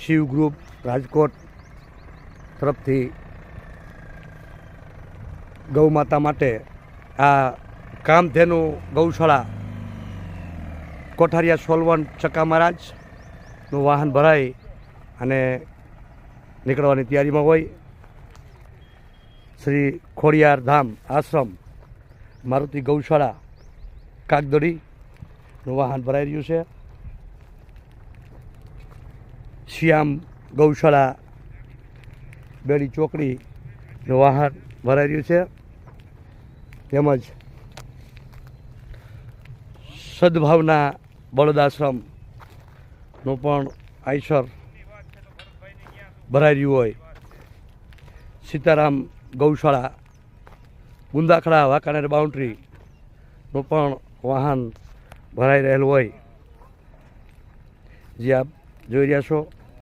Shiv group Rajkot તરફથી ગૌ માતા માટે આ કામધેનુ ગૌશાળા કોઠારિયા સોલવન ચકા મહારાજનું વાહન ભરાઈ અને નીકળવાની તૈયારીમાં હોય. શ્રી ખોડિયાર ધામ આશ્રમ મારુતિ ગૌશાળા કાગદોડીનું વાહન ભરાઈ રહ્યું છે. શ્યામ ગૌશાળા બેડી ચોકડીનું વાહન ભરાઈ રહ્યું છે. તેમજ સદભાવના બળદાશ્રમનું પણ આઈસર ભરાઈ રહ્યું હોય. સીતારામ ગૌશાળા ગુંદાખડા વાંકાનેર બાઉન્ડ્રીનું પણ વાહન ભરાઈ રહેલું હોય. જે આપ જોઈ રહ્યા છો